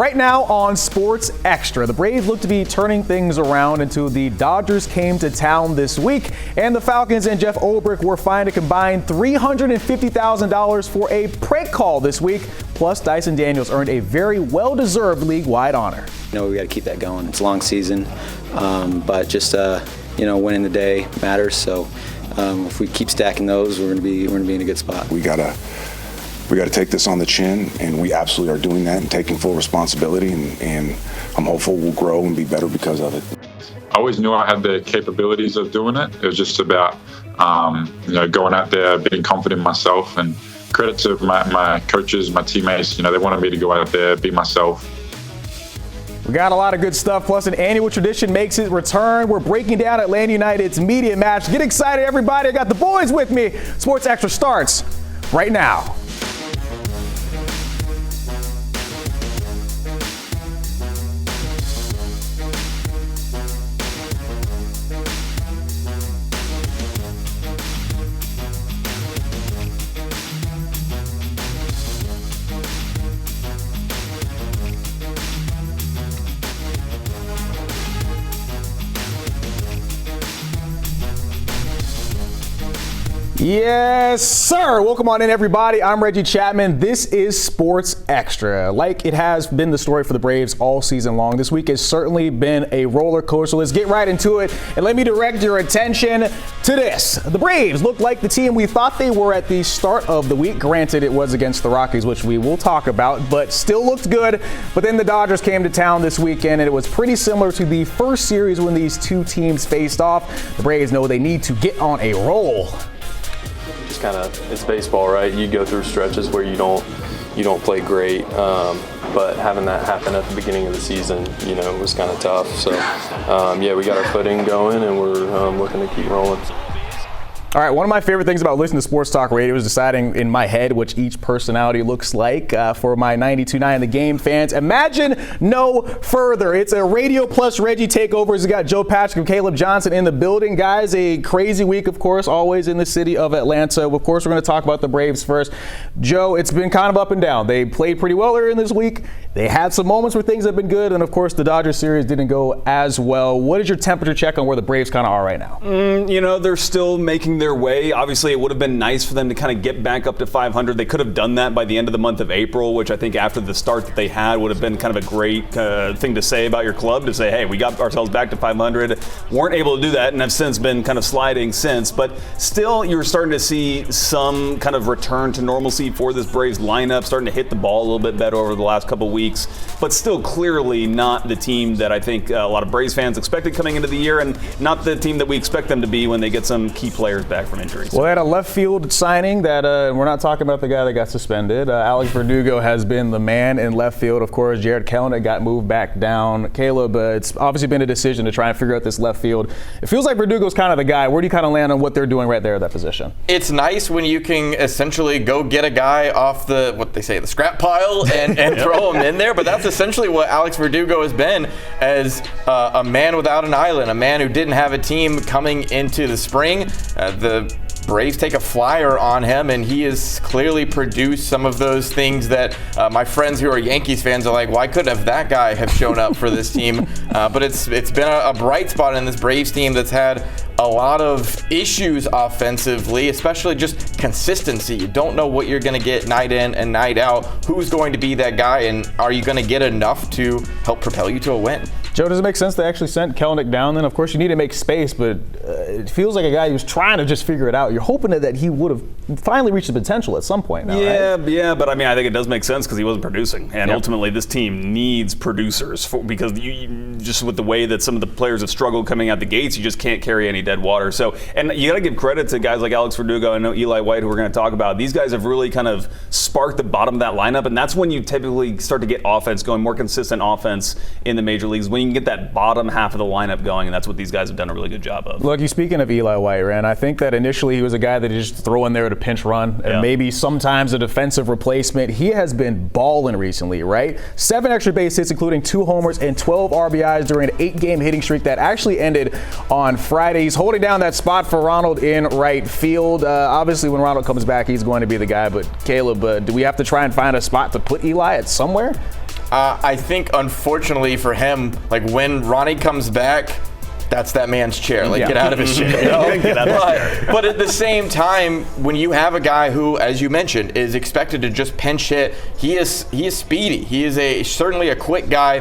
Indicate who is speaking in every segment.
Speaker 1: Right now on Sports Extra, the Braves look to be turning things around until the Dodgers came to town this week, and the Falcons and Jeff Ulbrich were fined a combined $350,000 for a prank call this week. Plus, Dyson Daniels earned a very well-deserved league-wide honor.
Speaker 2: We got to keep that going. It's a long season, but just winning the day matters. So if we keep stacking those, we're going to be in a good spot.
Speaker 3: We got to take this on the chin, and we absolutely are doing that and taking full responsibility, and I'm hopeful we'll grow and be better because of it.
Speaker 4: I always knew I had the capabilities of doing it. It was just about going out there, being confident in myself, and credit to my coaches, my teammates. They wanted me to go out there, be myself.
Speaker 1: We got a lot of good stuff, plus an annual tradition makes its return. We're breaking down Atlanta United's media match. Get excited, everybody. I got the boys with me. Sports Extra starts right now. Yes, sir. Welcome on in, everybody. I'm Reggie Chatman. This is Sports Extra. Like it has been the story for the Braves all season long, this week has certainly been a roller coaster. Let's get right into it, and let me direct your attention to this. The Braves looked like the team we thought they were at the start of the week. Granted, it was against the Rockies, which we will talk about, but still looked good. But then the Dodgers came to town this weekend, and it was pretty similar to the first series when these two teams faced off. The Braves know they need to get on a roll.
Speaker 5: It's baseball, right? You go through stretches where you don't play great, but having that happen at the beginning of the season, was kind of tough. So, we got our footing going, and we're looking to keep rolling.
Speaker 1: All right, one of my favorite things about listening to sports talk radio is deciding in my head which each personality looks like. For my 92.9 The Game fans, imagine no further. It's a Radio Plus Reggie takeovers. We got Joe Patrick and Caleb Johnson in the building. Guys, a crazy week, of course, always in the city of Atlanta. Of course, we're going to talk about the Braves first. Joe, it's been kind of up and down. They played pretty well earlier in this week. They had some moments where things have been good, and of course, the Dodgers series didn't go as well. What is your temperature check on where the Braves kind of are right now?
Speaker 6: They're still making their way. Obviously, it would have been nice for them to kind of get back up to 500. They could have done that by the end of the month of April, which I think after the start that they had would have been kind of a great thing to say about your club, to say, hey, we got ourselves back to 500. Weren't able to do that and have since been kind of sliding since. But still, you're starting to see some kind of return to normalcy for this Braves lineup, starting to hit the ball a little bit better over the last couple of weeks, but still clearly not the team that I think a lot of Braves fans expected coming into the year, and not the team that we expect them to be when they get some key players back from injuries.
Speaker 1: Well, they had a left field signing that we're not talking about the guy that got suspended. Alex Verdugo has been the man in left field. Of course, Jared Kelenic got moved back down. Caleb, it's obviously been a decision to try and figure out this left field. It feels like Verdugo's kind of the guy. Where do you kind of land on what they're doing right there at that position?
Speaker 7: It's nice when you can essentially go get a guy off the scrap pile and throw him in there. But that's essentially what Alex Verdugo has been, as a man without an island, a man who didn't have a team coming into the spring. The Braves take a flyer on him, and he has clearly produced some of those things that my friends who are Yankees fans are like, why couldn't have that guy have shown up for this team? But it's been a bright spot in this Braves team that's had a lot of issues offensively, especially just consistency. You don't know what you're going to get night in and night out. Who's going to be that guy, and are you going to get enough to help propel you to a win?
Speaker 1: Joe, does it make sense they actually sent Kelenic down then? Of course, you need to make space, but it feels like a guy who's trying to just figure it out. You're hoping that he would have finally reached the potential at some point now, right?
Speaker 6: Yeah, but I think it does make sense because he wasn't producing. And ultimately, this team needs producers because you just with the way that some of the players have struggled coming out the gates, you just can't carry any dead water. So, and you got to give credit to guys like Alex Verdugo. I know Eli White, who we're going to talk about. These guys have really kind of sparked the bottom of that lineup, and that's when you typically start to get offense going, more consistent offense in the major leagues, when you can get that bottom half of the lineup going, and that's what these guys have done a really good job of.
Speaker 1: Look, you're speaking of Eli White, Rand. I think that initially he was a guy that you just throw in there to pinch run, and maybe sometimes a defensive replacement. He has been balling recently, right? 7 extra base hits, including 2 homers and 12 RBIs during an 8-game hitting streak that actually ended on Friday. He's holding down that spot for Ronald in right field. Obviously, when Ronald comes back, he's going to be the guy. But Caleb, do we have to try and find a spot to put Eli at somewhere?
Speaker 7: I think, unfortunately for him, like when Ronnie comes back, that's that man's chair. Like, get out of his chair. Get out of his chair. But at the same time, when you have a guy who, as you mentioned, is expected to just pinch hit, he is speedy. He is certainly a quick guy.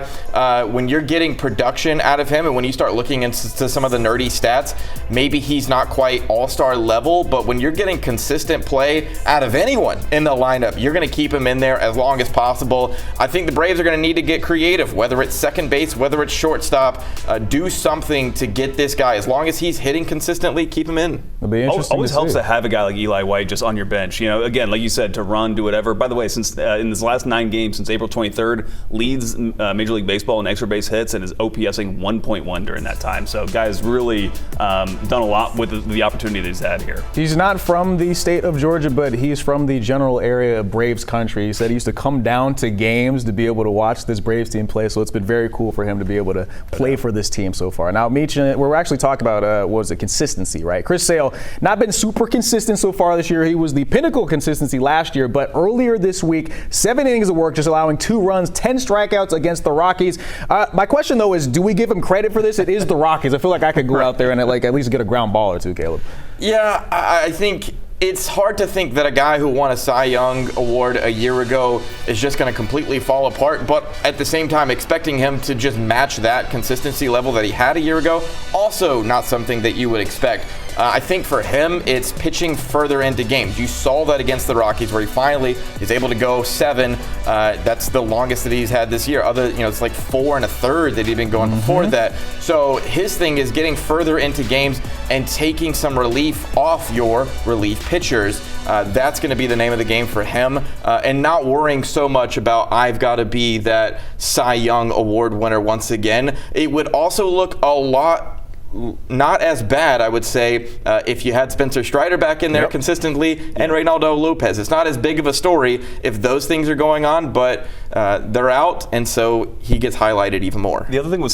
Speaker 7: When you're getting production out of him, and when you start looking into some of the nerdy stats, maybe he's not quite all-star level, but when you're getting consistent play out of anyone in the lineup, you're going to keep him in there as long as possible. I think the Braves are going to need to get creative, whether it's second base, whether it's shortstop, do something to get this guy. As long as he's hitting consistently, keep him in.
Speaker 1: It'll be interesting.
Speaker 6: Always helps to have a guy like Eli White just on your bench. You know, again, like you said, to run, do whatever. By the way, since in his last 9 games since April 23rd, leads Major League Baseball in extra base hits and is OPSing 1.1 during that time. So, guy's really done a lot with the opportunity that he's had here.
Speaker 1: He's not from the state of Georgia, but he's from the general area of Braves country. He said he used to come down to games to be able to watch this Braves team play. So it's been very cool for him to be able to play for this team so far. Now, Meech, we're actually talking about consistency, right? Chris Sale, not been super consistent so far this year. He was the pinnacle consistency last year, but earlier this week, 7 innings of work, just allowing 2 runs, 10 strikeouts against the Rockies. My question, though, is do we give him credit for this? It is the Rockies. I feel like I could go out there and at least get a ground ball or two, Caleb.
Speaker 7: Yeah, I think it's hard to think that a guy who won a Cy Young award a year ago is just going to completely fall apart, but at the same time, expecting him to just match that consistency level that he had a year ago, also not something that you would expect. I think for him, it's pitching further into games. You saw that against the Rockies, where he finally is able to go 7. That's the longest that he's had this year. It's like 4 1/3 that he'd been going before that. So his thing is getting further into games and taking some relief off your relief pitchers. That's going to be the name of the game for him, and not worrying so much about I've got to be that Cy Young Award winner once again. It would also look a lot not as bad, I would say, if you had Spencer Strider back in there consistently and Reynaldo Lopez. It's not as big of a story if those things are going on, but they're out, and so he gets highlighted even more.
Speaker 6: The other thing with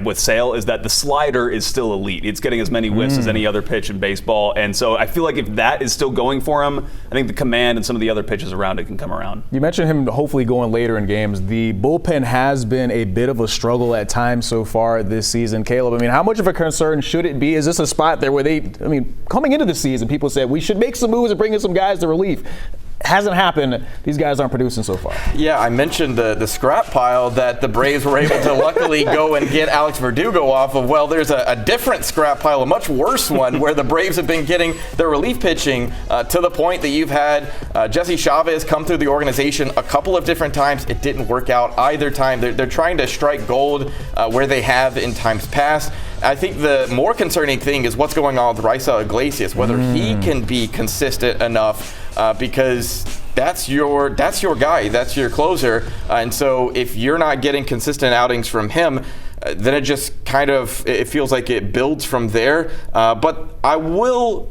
Speaker 6: with Sale is that the slider is still elite. It's getting as many whiffs as any other pitch in baseball, and so I feel like if that is still going for him, I think the command and some of the other pitches around it can come around.
Speaker 1: You mentioned him hopefully going later in games. The bullpen has been a bit of a struggle at times so far this season. Caleb, I mean, how much of a concern should it be? Is this a spot there where coming into the season, people said we should make some moves and bring in some guys to relief? Hasn't happened. These guys aren't producing so far.
Speaker 7: Yeah, I mentioned the scrap pile that the Braves were able to luckily go and get Alex Verdugo off of. Well, there's a different scrap pile, a much worse one, where the Braves have been getting their relief pitching to the point that you've had Jesse Chavez come through the organization a couple of different times. It didn't work out either time. They're trying to strike gold where they have in times past. I think the more concerning thing is what's going on with Raisel Iglesias, whether he can be consistent enough, because that's your guy, that's your closer, and so if you're not getting consistent outings from him, then it just it feels like it builds from there. But I will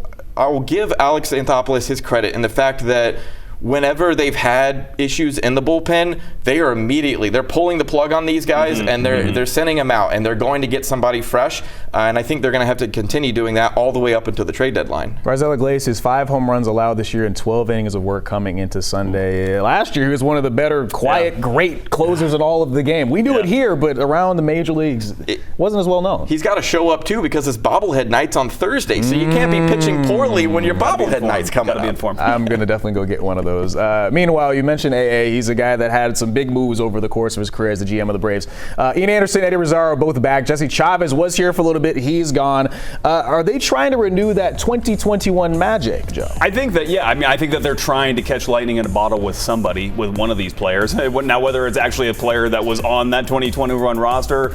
Speaker 7: give Alex Anthopoulos his credit in the fact that whenever they've had issues in the bullpen, they're pulling the plug on these guys, and they're sending them out, and they're going to get somebody fresh, and I think they're going to have to continue doing that all the way up until the trade deadline.
Speaker 1: Raisel Iglesias, 5 home runs allowed this year and 12 innings of work coming into Sunday. Last year, he was one of the better, quiet, great closers in all of the game. We knew it here, but around the major leagues, it wasn't as well known.
Speaker 7: He's got to show up, too, because his bobblehead night's on Thursday, so you can't be pitching poorly when your bobblehead night's coming up.
Speaker 1: I'm going to definitely go get one of those. Meanwhile, you mentioned AA. He's a guy that had some big moves over the course of his career as the GM of the Braves. Ian Anderson, Eddie Rosario, both back. Jesse Chavez was here for a little bit. He's gone. Are they trying to renew that 2021 magic, Joe?
Speaker 6: I think that, I think that they're trying to catch lightning in a bottle with somebody, with one of these players. Now, whether it's actually a player that was on that 2021 roster,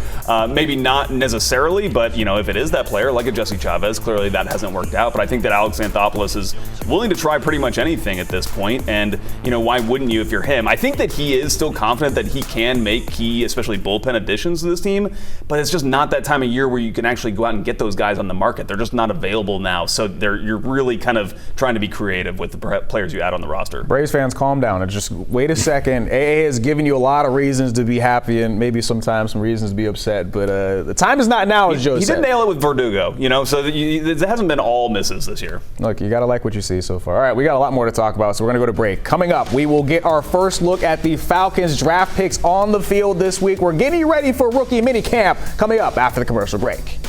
Speaker 6: maybe not necessarily, but, if it is that player, like a Jesse Chavez, clearly that hasn't worked out. But I think that Alex Anthopoulos is willing to try pretty much anything at this point, and why wouldn't you if you're him? I think that he is still confident that he can make key, especially bullpen additions to this team, but it's just not that time of year where you can actually go out and get those guys on the market. They're just not available now, so you're really kind of trying to be creative with the players you add on the roster.
Speaker 1: Braves fans, calm down and just wait a second. AA has given you a lot of reasons to be happy and maybe sometimes some reasons to be upset, but the time is not now, as Joe said.
Speaker 6: He did nail it with Verdugo, so it hasn't been all misses this year.
Speaker 1: Look, you got to like what you see so far. All right, we got a lot more to talk about, so we're going to go to to break. Coming up, we will get our first look at the Falcons draft picks on the field this week. We're getting ready for rookie minicamp coming up after the commercial break.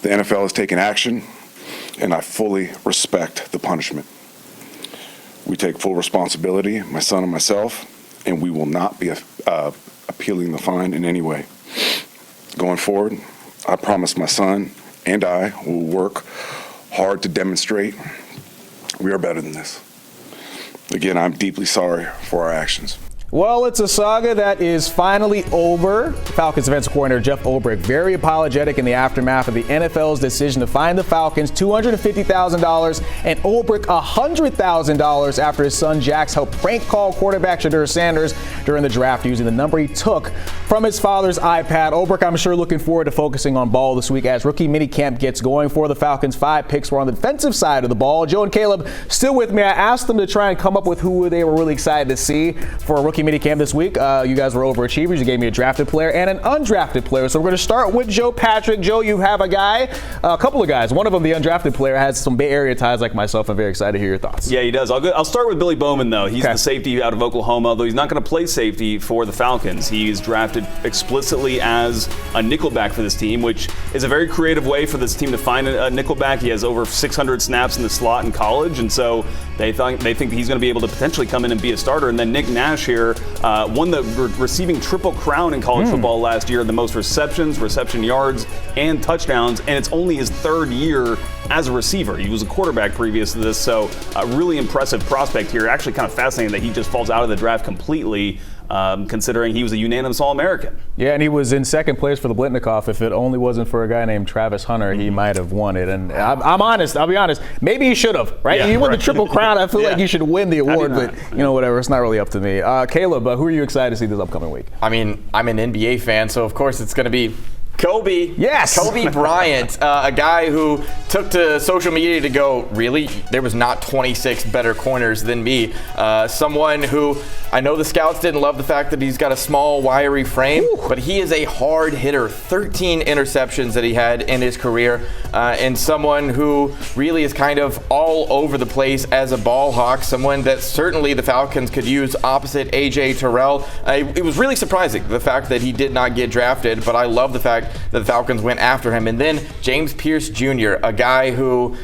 Speaker 3: The NFL has taken action, and I fully respect the punishment. We take full responsibility, my son and myself, and we will not be appealing the fine in any way. Going forward, I promise my son and I will work hard to demonstrate we are better than this. Again, I'm deeply sorry for our actions.
Speaker 1: Well, it's a saga that is finally over. Falcons defensive coordinator Jeff Ulbrich very apologetic in the aftermath of the NFL's decision to fine the Falcons $250,000 and Ulbrich $100,000 after his son Jax helped prank call quarterback Shedeur Sanders during the draft using the number he took from his father's iPad. Ulbrich, I'm sure, looking forward to focusing on ball this week as rookie minicamp gets going for the Falcons. 5 picks were on the defensive side of the ball. Joe and Caleb still with me. I asked them to try and come up with who they were really excited to see for a rookie minicamp this week. You guys were overachievers. You gave me a drafted player and an undrafted player. So we're going to start with Joe Patrick. Joe, you have a couple of guys. One of them, the undrafted player, has some Bay Area ties like myself. I'm very excited to hear your thoughts.
Speaker 6: Yeah, he does. I'll start with Billy Bowman, though. He's the safety out of Oklahoma, though he's not going to play safety for the Falcons. He's drafted explicitly as a nickelback for this team, which is a very creative way for this team to find a nickelback. He has over 600 snaps in the slot in college, and so they think he's going to be able to potentially come in and be a starter. And then Nick Nash here won the receiving triple crown in college football last year, the most receptions, reception yards, and touchdowns, and it's only his 3rd year as a receiver. He was a quarterback previous to this, so a really impressive prospect here. Actually kind of fascinating that he just falls out of the draft completely, considering he was a unanimous All-American.
Speaker 1: Yeah, and he was in second place for the Blitnikoff. If it only wasn't for a guy named Travis Hunter, he might have won it. And I'm honest, I'll be honest, maybe he should have, right?
Speaker 6: Yeah,
Speaker 1: you won the Triple Crown, I feel like you should win the award,
Speaker 6: not?
Speaker 1: but whatever, it's not really up to me. Caleb, who are you excited to see this upcoming week?
Speaker 7: I mean, I'm an NBA fan, so of course it's going to be Kobe.
Speaker 1: Yes.
Speaker 7: Kobe Bryant, a guy who took to social media to go, really? There was not 26 better corners than me. Someone who, I know the scouts didn't love the fact that he's got a small, wiry frame, but he is a hard hitter. 13 interceptions that he had in his career, and someone who really is kind of all over the place as a ball hawk, someone that certainly the Falcons could use opposite A.J. Terrell. It was really surprising, the fact that he did not get drafted, but I love the fact that the Falcons went after him. And then James Pierce Jr., a guy who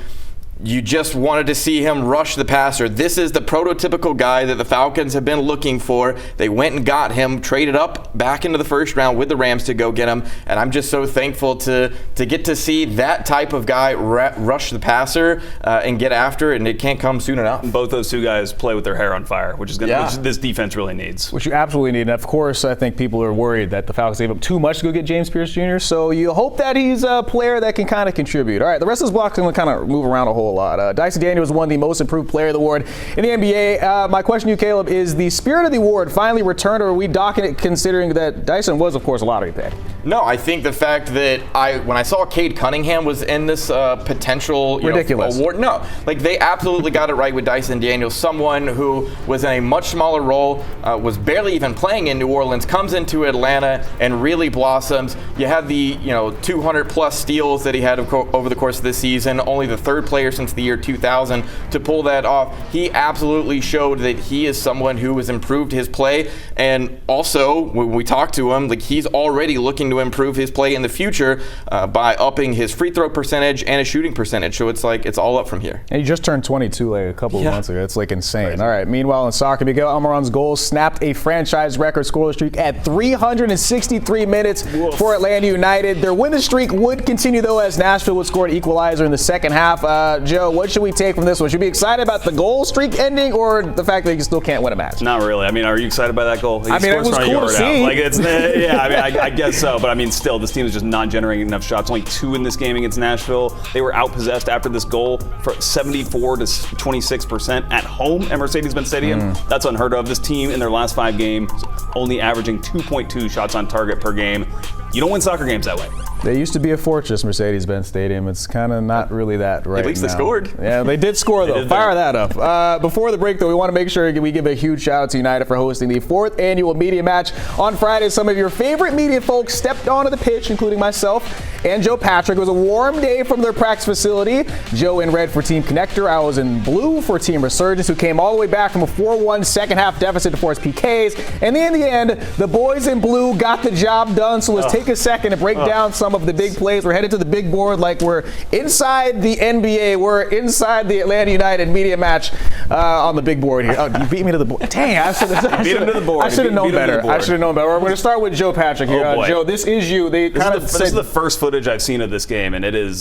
Speaker 7: you just wanted to see him rush the passer. This is the prototypical guy that the Falcons have been looking for. They went and got him, traded up back into the first round with the Rams to go get him. And I'm just so thankful to get to see that type of guy rush the passer and get after it, and it can't come soon enough.
Speaker 6: Both those two guys play with their hair on fire, which this defense really needs.
Speaker 1: Which you absolutely need. And of course, I think people are worried that the Falcons gave up too much to go get James Pierce Jr., so you hope that he's a player that can kind of contribute. All right, the rest of this block is going to kind of move around a whole lot. Dyson Daniels won the Most Improved Player of the award in the NBA. My question to you, Caleb, is the spirit of the award finally returned, or are we docking it considering that Dyson was, of course, a lottery pick?
Speaker 7: No, I think the fact that when I saw Cade Cunningham was in this potential
Speaker 1: ridiculous
Speaker 7: award, no, like they absolutely got it right with Dyson Daniels, someone who was in a much smaller role, was barely even playing in New Orleans, comes into Atlanta and really blossoms. You have the 200 plus steals that he had over the course of this season, only the 3rd player since the year 2000 to pull that off. He absolutely showed that he is someone who has improved his play, and also when we talk to him, like he's already looking to improve his play in the future by upping his free throw percentage and his shooting percentage. So it's like it's all up from here.
Speaker 1: And he just turned 22 like a couple of months ago. It's like insane. Crazy. All right. Meanwhile, in soccer, Miguel Almiron's goal snapped a franchise record scoreless streak at 363 minutes for Atlanta United. Their winning streak would continue though, as Nashville would score an equalizer in the second half. Joe, what should we take from this one? Should we be excited about the goal streak ending, or the fact that you still can't win a match?
Speaker 6: Not really. I mean, are you excited by that goal?
Speaker 1: I mean, it was cool to see.
Speaker 6: Like it's, I guess so. But I mean, still, this team is just not generating enough shots. Only 2 in this game against Nashville. They were outpossessed after this goal for 74 to 26% at home at Mercedes-Benz Stadium. That's unheard of. This team in their last 5 games only averaging 2.2 shots on target per game. You don't win soccer games that way.
Speaker 1: They used to be a fortress, Mercedes-Benz Stadium. It's kind of not really that right now.
Speaker 6: At least they scored.
Speaker 1: Yeah, they did score, though. Fire that up. Before the break, though, we want to make sure we give a huge shout-out to United for hosting the 4th annual media match. On Friday, some of your favorite media folks stepped onto the pitch, including myself and Joe Patrick. It was a warm day from their practice facility. Joe in red for Team Connector. I was in blue for Team Resurgence, who came all the way back from a 4-1 second-half deficit to force PKs. And in the end, the boys in blue got the job done. So let's take a second to break down some of the big plays. We're headed to the big board like we're inside the NBA. We're inside the Atlanta United media match on the big board here. Oh, you beat me to the board. Dang, I should have known better. I should have known better. We're going to start with Joe Patrick here. Joe, this is you.
Speaker 6: This is the first footage I've seen of this game, and it is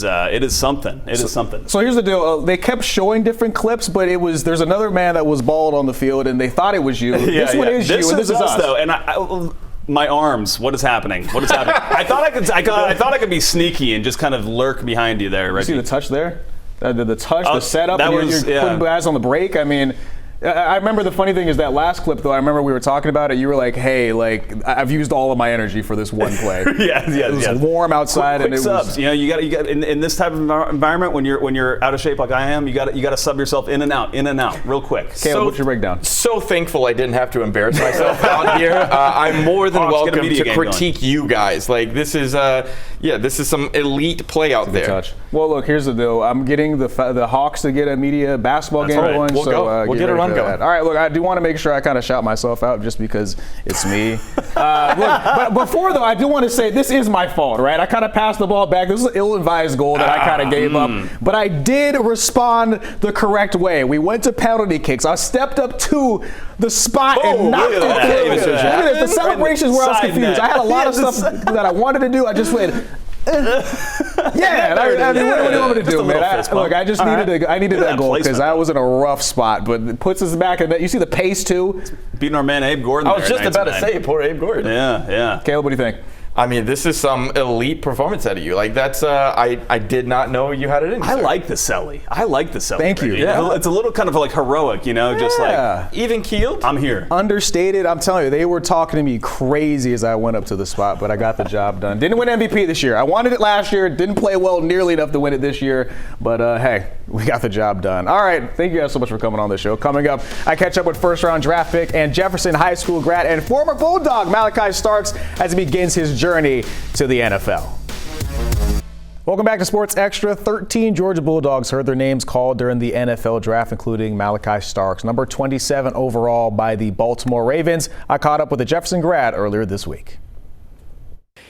Speaker 6: something. It is something.
Speaker 1: So here's the deal. They kept showing different clips, but there's another man that was bald on the field, and they thought it was you. This one is you, and this is us.
Speaker 6: Though, and my arms. What is happening? What is happening? I thought I could be sneaky and just kind of lurk behind you there, Reggie.
Speaker 1: You see the touch there? The touch, the setup. You're putting guys on the break. I mean, I remember the funny thing is that last clip, though, I remember we were talking about it. You were like, hey, I've used all of my energy for this one play. It was warm outside.
Speaker 6: Quick subs. You got in this type of environment when you're out of shape like I am, you got to sub yourself in and out real quick.
Speaker 1: Caleb, what's your breakdown?
Speaker 7: So thankful I didn't have to embarrass myself out here. I'm more than welcome to critique you guys. Like, this is some elite play out there.
Speaker 1: Touch. Well, look, here's the deal. I'm getting the Hawks to get a media basketball game going.
Speaker 7: We'll get a run going.
Speaker 1: All right, look, I do want to make sure I kind of shout myself out just because it's me. Look, but before, though, I do want to say this is my fault, right? I kind of passed the ball back. This is an ill-advised goal that I kind of gave up. But I did respond the correct way. We went to penalty kicks. I stepped up to the spot and knocked it through. Look at this. The celebrations were I was confused. I had a lot of stuff that I wanted to do. I just went... I mean, what do you want me to do, man? I just needed that goal because I was in a rough spot, but it puts us back in that. You see the pace, too?
Speaker 6: Beating our man Abe Gordon.
Speaker 7: I was just about to say, poor Abe Gordon.
Speaker 6: Yeah.
Speaker 1: Caleb, what do you think?
Speaker 7: I mean, this is some elite performance out of you. Like, that's, I did not know you had it in you.
Speaker 6: I like the celly.
Speaker 1: Thank you.
Speaker 6: Yeah. It's a little kind of like heroic, just like
Speaker 7: even keeled.
Speaker 6: I'm here.
Speaker 1: Understated. I'm telling you, they were talking to me crazy as I went up to the spot, but I got the job done. Didn't win MVP this year. I wanted it last year. Didn't play well nearly enough to win it this year, but hey, we got the job done. All right. Thank you guys so much for coming on the show. Coming up, I catch up with first-round draft pick and Jefferson High School grad and former Bulldog Malachi Starks as he begins his journey to the NFL. Welcome back to Sports Extra. 13 Georgia Bulldogs heard their names called during the NFL draft, including Malachi Starks, number 27 overall by the Baltimore Ravens. I caught up with a Jefferson grad earlier this week.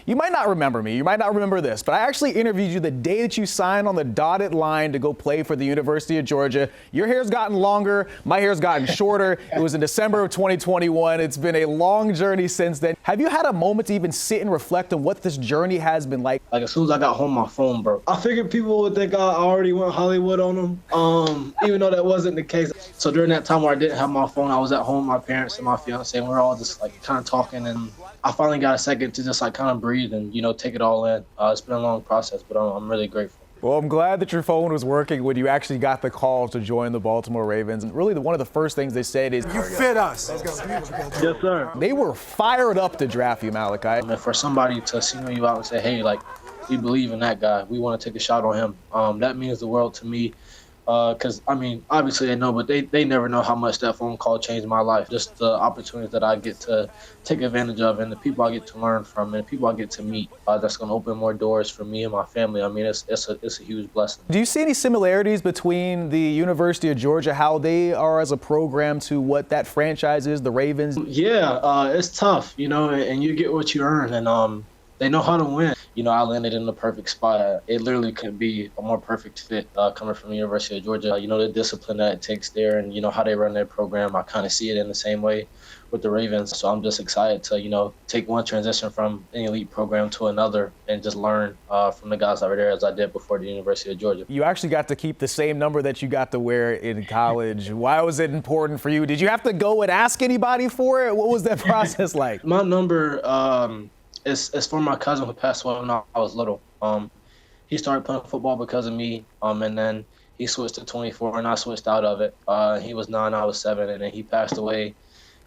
Speaker 1: You might not remember me. You might not remember this, but I actually interviewed you the day that you signed on the dotted line to go play for the University of Georgia. Your hair's gotten longer. My hair's gotten shorter. It was in December of 2021. It's been a long journey since then. Have you had a moment to even sit and reflect on what this journey has been like?
Speaker 8: Like, as soon as I got home, my phone broke. I figured people would think I already went Hollywood on them, even though that wasn't the case. So during that time where I didn't have my phone, I was at home, my parents and my fiance, and we were all just like kind of talking, and I finally got a second to just like kind of breathe and, take it all in. It's been a long process, but I'm really grateful.
Speaker 1: Well, I'm glad that your phone was working when you actually got the call to join the Baltimore Ravens. And really, one of the first things they said is,
Speaker 9: "You fit us."
Speaker 8: Yes, sir.
Speaker 1: They were fired up to draft you, Malachi.
Speaker 8: And for somebody to single you out and say, hey, like, we believe in that guy. We want to take a shot on him. That means the world to me. Because, obviously they know, but they never know how much that phone call changed my life. Just the opportunities that I get to take advantage of and the people I get to learn from and the people I get to meet, that's going to open more doors for me and my family. It's a huge blessing.
Speaker 1: Do you see any similarities between the University of Georgia, how they are as a program, to what that franchise is, the Ravens?
Speaker 8: Yeah, it's tough, and you get what you earn, and they know how to win. I landed in the perfect spot. It literally couldn't be a more perfect fit coming from the University of Georgia. The discipline that it takes there and, how they run their program. I kind of see it in the same way with the Ravens. So I'm just excited to, take one transition from an elite program to another and just learn from the guys that were there as I did before the University of Georgia.
Speaker 1: You actually got to keep the same number that you got to wear in college. Why was it important for you? Did you have to go and ask anybody for it? What was that process like?
Speaker 8: My number it's for my cousin who passed away when I was little. He started playing football because of me, and then he switched to 24, and I switched out of it. He was 9, I was 7, and then he passed away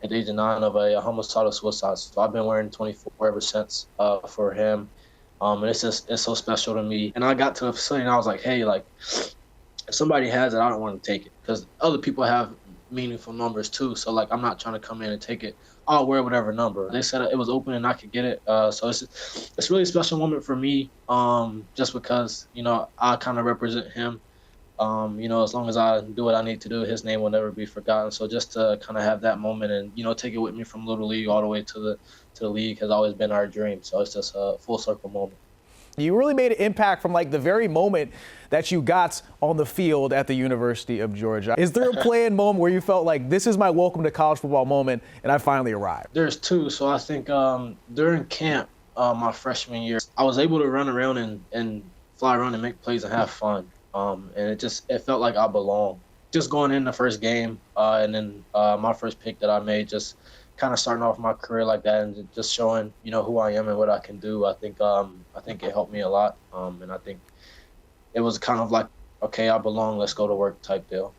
Speaker 8: at the age of 9 of a homicidal suicide. So I've been wearing 24 ever since for him. And it's so special to me. And I got to the facility and I was like, hey, like, if somebody has it, I don't want to take it because other people have meaningful numbers too. So like, I'm not trying to come in and take it. I'll wear whatever number. They said it was open and I could get it. So it's really a special moment for me, just because, you know, I kind of represent him. You know, as long as I do what I need to do, his name will never be forgotten. So just to kind of have that moment and, you know, take it with me from Little League all the way to the league has always been our dream. So it's just a full circle moment.
Speaker 1: You really made an impact from like the very moment that you got on the field at the University of Georgia. Is there a play-in moment where you felt like this is my welcome to college football moment and I finally arrived?
Speaker 8: There's two. So I think during camp, my freshman year, I was able to run around and fly around and make plays and have fun. And it felt like I belonged. Just going in the first game and then my first pick that I made, just kind of starting off my career like that and just showing, you know, who I am and what I can do. I think it helped me a lot. And I think it was kind of like, okay, I belong, let's go to work type deal.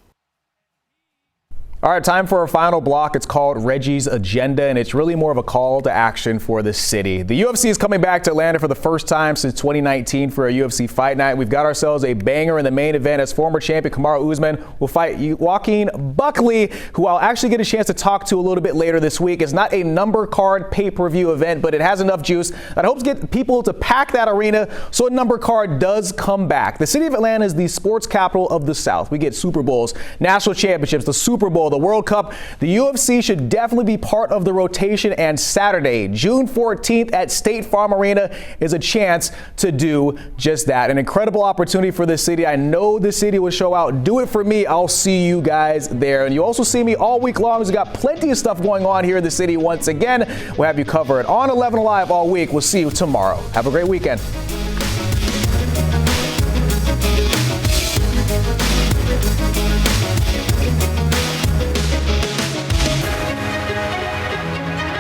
Speaker 1: All right, time for our final block. It's called Reggie's Agenda, and it's really more of a call to action for the city. The UFC is coming back to Atlanta for the first time since 2019 for a UFC fight night. We've got ourselves a banger in the main event as former champion Kamaru Usman will fight Joaquin Buckley, who I'll actually get a chance to talk to a little bit later this week. It's not a number card pay-per-view event, but it has enough juice that hopes to get people to pack that arena so a number card does come back. The city of Atlanta is the sports capital of the South. We get Super Bowls, national championships, the Super Bowl, the World Cup. The UFC should definitely be part of the rotation, and Saturday, June 14th at State Farm Arena is a chance to do just that. An incredible opportunity for the city. I know the city will show out. Do it for me. I'll see you guys there. And you also see me all week long. We've got plenty of stuff going on here in the city once again. We'll have you covered on 11 Alive all week. We'll see you tomorrow. Have a great weekend.